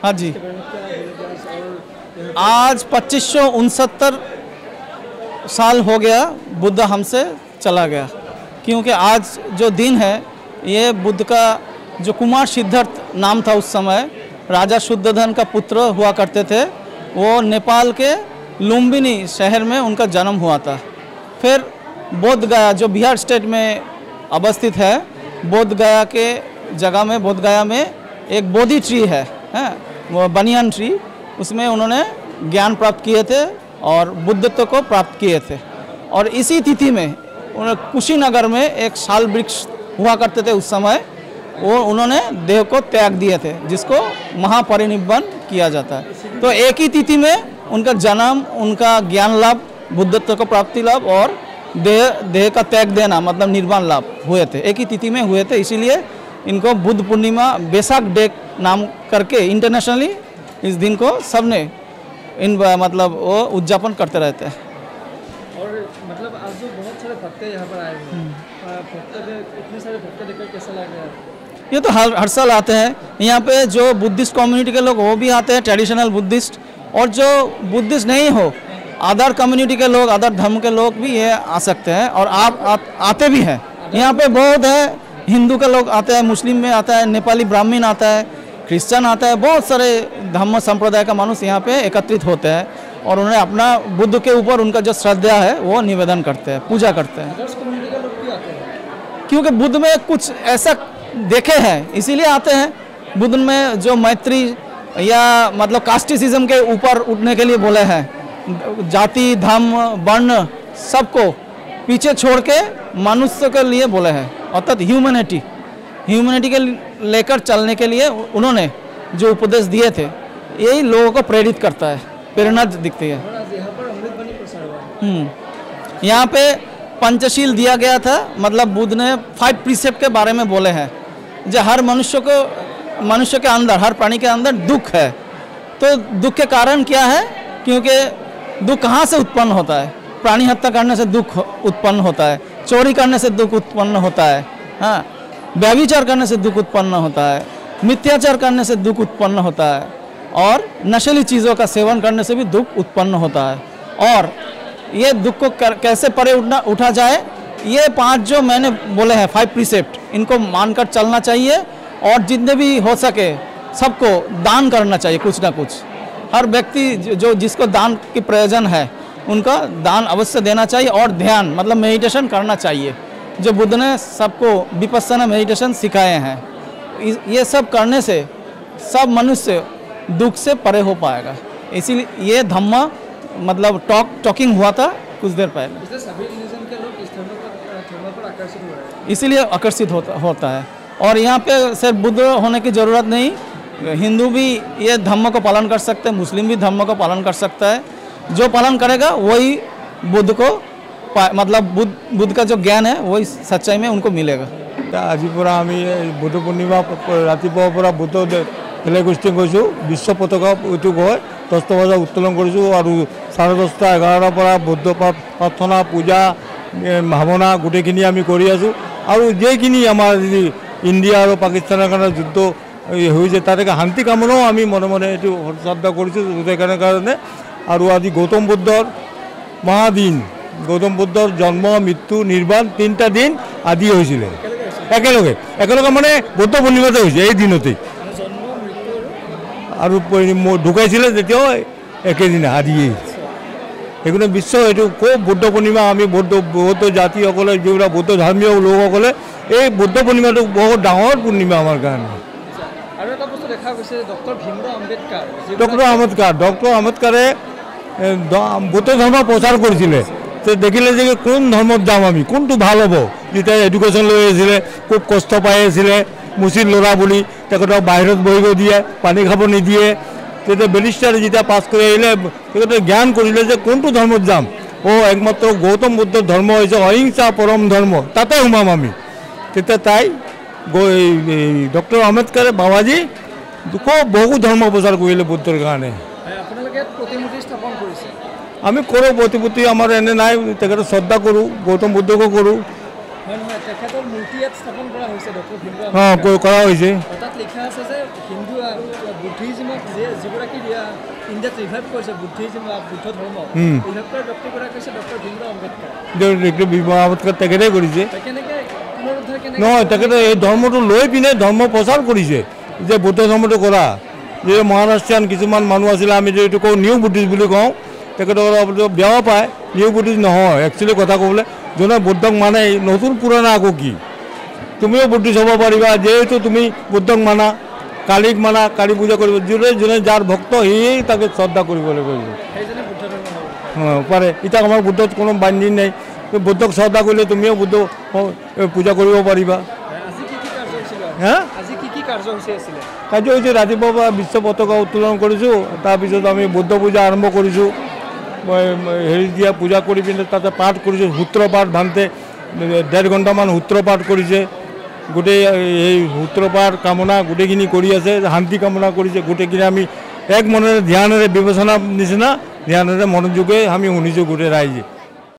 हाँ जी, आज 2569 साल हो गया बुद्ध हमसे चला गया, क्योंकि आज जो दिन है ये बुद्ध का जो कुमार सिद्धार्थ नाम था उस समय राजा शुद्धोधन का पुत्र हुआ करते थे। वो नेपाल के लुम्बिनी शहर में उनका जन्म हुआ था। फिर बोध गया जो बिहार स्टेट में अवस्थित है, बोध गया के जगह में बोध गया में एक बोधि ट्री है, वो बनियान ट्री, उसमें उन्होंने ज्ञान प्राप्त किए थे और बुद्धत्व को प्राप्त किए थे। और इसी तिथि में कुशीनगर में एक साल वृक्ष हुआ करते थे उस समय, वो उन्होंने देह को त्याग दिए थे, जिसको महापरिनिर्वाण किया जाता है। तो एक ही तिथि में उनका जन्म, उनका ज्ञान लाभ, बुद्धत्व को प्राप्ति लाभ और देह का त्याग देना मतलब निर्वाण लाभ हुए थे, एक ही तिथि में हुए थे। इसीलिए इनको बुद्ध पूर्णिमा बैसाख डे नाम करके इंटरनेशनली इस दिन को सबने इन मतलब वो उद्यापन करते रहते हैं। और मतलब आज जो बहुत सारे भक्त यहाँ पर आए हुए हैं, इतने सारे भक्त देखकर कैसा लग रहा है? ये तो हर साल आते हैं यहाँ पे। जो बुद्धिस्ट कम्युनिटी के लोग वो भी आते हैं, ट्रेडिशनल बुद्धिस्ट, और जो बुद्धिस्ट नहीं हो अदर कम्युनिटी के लोग, अदर धर्म के लोग भी ये आ सकते हैं और आप आते भी हैं। यहाँ पे बहुत है, हिंदू के लोग आते हैं, मुस्लिम में आता है, नेपाली ब्राह्मण आता है, क्रिश्चियन आता है, बहुत सारे धर्म संप्रदाय का मनुष्य यहाँ पे एकत्रित होते हैं और उन्हें अपना बुद्ध के ऊपर उनका जो श्रद्धा है वो निवेदन करते हैं, पूजा करते हैं। क्योंकि बुद्ध में कुछ ऐसा देखे हैं इसीलिए आते हैं। बुद्ध में जो मैत्री या मतलब कास्टिसिज्म के ऊपर उठने के लिए बोले हैं, जाति धर्म वर्ण सबको पीछे छोड़ के मनुष्य के लिए बोले हैं, अर्थात ह्यूमैनिटी के लेकर चलने के लिए उन्होंने जो उपदेश दिए थे यही लोगों को प्रेरित करता है, प्रेरणा दिखती है। यहाँ पे पंचशील दिया गया था, मतलब बुद्ध ने 5 प्रीसेप्ट के बारे में बोले हैं। जो हर मनुष्य के अंदर, हर प्राणी के अंदर दुख है, तो दुख के कारण क्या है? क्योंकि दुख कहाँ से उत्पन्न होता है? प्राणी हत्या करने से दुख उत्पन्न होता है, चोरी करने से दुख उत्पन्न होता है, हाँ, व्यभिचार करने से दुख उत्पन्न होता है, मिथ्याचार करने से दुख उत्पन्न होता है, और नशीली चीज़ों का सेवन करने से भी दुख उत्पन्न होता है। और ये दुख को कैसे परे उठा जाए, ये 5 जो मैंने बोले हैं 5 प्रीसेप्ट, इनको मानकर चलना चाहिए और जितने भी हो सके सबको दान करना चाहिए, कुछ ना कुछ। हर व्यक्ति जो जिसको दान की प्रयोजन है उनका दान अवश्य देना चाहिए और ध्यान मतलब मेडिटेशन करना चाहिए, जो बुद्ध ने सबको विपस्सना मेडिटेशन सिखाए हैं। ये सब करने से सब मनुष्य दुख से परे हो पाएगा। इसीलिए ये धम्मा मतलब टॉकिंग हुआ था कुछ देर पहले, सभी रिलीजन के लोग इस धर्म पर आकर्षित हो रहे हैं, इसीलिए आकर्षित होता है। और यहाँ पे सिर्फ बुद्ध होने की ज़रूरत नहीं, हिंदू भी ये धर्म को पालन कर सकते हैं, मुस्लिम भी धर्म को पालन कर सकता है। जो पालन करेगा वही बुद्ध को मतलब बुद्ध का जो ज्ञान है वही सच्चाई में उनको मिलेगा। আজি পৰা আমি বুদ্ধ পূৰ্ণিমা ৰাতিপুৱাৰ পৰা বুদ্ধ ফ্লেগ কৰিছোঁ, বিশ্ব পতাকা উত্তোলন হয় 10টা বজাত উত্তোলন কৰিছোঁ আৰু 10:30 11টাৰ পৰা বুদ্ধ প্ৰাৰ্থনা পূজা ভাৱনা গোটেইখিনি আমি কৰি আছোঁ। আৰু যেইখিনি আমাৰ যদি ইণ্ডিয়া আৰু পাকিস্তানৰ কাৰণে যুদ্ধ হৈছে তাতে শান্তি কামনাও আমি মনে মনে এইটো শ্ৰদ্ধা কৰিছোঁ গোটেই কাৰণে। আৰু আজি গৌতম বুদ্ধৰ মহাদিন, গৌতম বুদ্ধৰ জন্ম মৃত্যু নিৰ্বাণ 3টা দিন আদি হৈছিলে একেলগে মানে বুদ্ধ পূৰ্ণিমাতে হৈছে এই দিনতেই, আৰু ঢুকাইছিলে তেতিয়াও একেদিনা আদিয়েই। সেইকাৰণে বিশ্ব এইটো খুব বুদ্ধ পূৰ্ণিমা আমি বৌদ্ধ জাতিসকলে যিবিলাক বৌদ্ধ ধৰ্মীয় লোকসকলে এই বুদ্ধ পূৰ্ণিমাটো বহুত ডাঙৰ পূৰ্ণিমা আমাৰ কাৰণে। আৰু এটা বস্তু দেখা গৈছে ডক্টৰ আম্বেদকাৰে বুদ্ধ ধৰ্ম প্ৰচাৰ কৰিছিলে। দেখিলে যে কোন ধৰ্মত যাম আমি, কোনটো ভাল হ'ব। যেতিয়া এডুকেশ্যন লৈ আছিলে খুব কষ্ট পাই আছিলে, মুচিৰ ল'ৰা বুলি তেখেতক বাহিৰত বহিব দিয়ে, পানী খাব নিদিয়ে। তেতিয়া বেৰিষ্টাৰ যেতিয়া পাছ কৰি আহিলে তেখেতে জ্ঞান কৰিলে যে কোনটো ধৰ্মত যাম, একমাত্ৰ গৌতম বুদ্ধৰ ধৰ্ম হৈছে অহিংসা পৰম ধৰ্ম, তাতে সোমাম আমি। তেতিয়া তাই ডক্টৰ আম্বেদকাৰে বাবাজী বহু ধৰ্ম প্ৰচাৰ কৰিলে বুদ্ধৰ কাৰণে। আমি কৰোঁ প্ৰতিপত্তি, আমাৰ এনে নাই, তেখেতক শ্ৰদ্ধা কৰোঁ, গৌতম বুদ্ধকো কৰোঁ। কৰা হৈছে হৈছে। বুদ্ধিজিমক যিগৰাকী ইণ্ডিয়াত ৰিভাইভ কৰিছে বুদ্ধিজিম বা বুদ্ধ ধৰ্ম ৰিভাইভ কৰা ব্যক্তিগৰাকী হৈছে ডক্টৰ ভীমৰাও আম্বেদকাৰ। ভীমৰাও আম্বেদকাৰ তেখেতে কৰিছে। কেনেকৈ পুনৰুদ্ধাৰ কেনেকৈ নহয়, তেখেতে এই ধৰ্মটো লৈ পিনে ধৰ্ম প্ৰচাৰ কৰিছে যে বুদ্ধ ধৰ্মটো কৰা। যে মহাৰাষ্ট্ৰীয়ান কিছুমান মানুহ আছিলে, আমি যে এইটো কওঁ নিউ বুদ্ধিষ্ট বুলি কওঁ, তেখেতসকলক বেয়াও পায়। নিউ বুদ্ধিষ্ট নহয়, একচুৱেলি কথা ক'বলৈ যোনে বুদ্ধক মানে নতুন পুৰণা আকৌ কি, তুমিও বুদ্ধিষ্ট হ'ব পাৰিবা যিহেতু তুমি বুদ্ধক মানা, কালীক মানা, কালী পূজা কৰিব। যোনে যোনে যাৰ ভক্ত সেয়ে তাকে শ্ৰদ্ধা কৰিবলৈ কৈছে পাৰে। এতিয়া আমাৰ বুদ্ধত কোনো বান্ধি নাই, বুদ্ধক শ্ৰদ্ধা কৰিলে তুমিও বুদ্ধ পূজা কৰিব পাৰিবা। হা কাৰ্য হৈছে ৰাতিপুৱাৰ পৰা বিশ্ব পতাকা উত্তোলন কৰিছোঁ, তাৰপিছত আমি বুদ্ধ পূজা আৰম্ভ কৰিছোঁ। হেৰি দিয়া পূজা কৰি পিনে তাতে পাঠ কৰিছোঁ, সূত্ৰপাঠ ভান্তে 1.5 ঘণ্টামান সূত্ৰপাঠ কৰিছে। গোটেই এই সূত্ৰপাঠ কামনা গোটেইখিনি কৰি আছে, শান্তি কামনা কৰিছে। গোটেইখিনি আমি এক মনেৰে ধ্যানেৰে বিবেচনা নিচিনা ধ্যানেৰে মনোযোগে আমি শুনিছোঁ গোটেই ৰাইজে।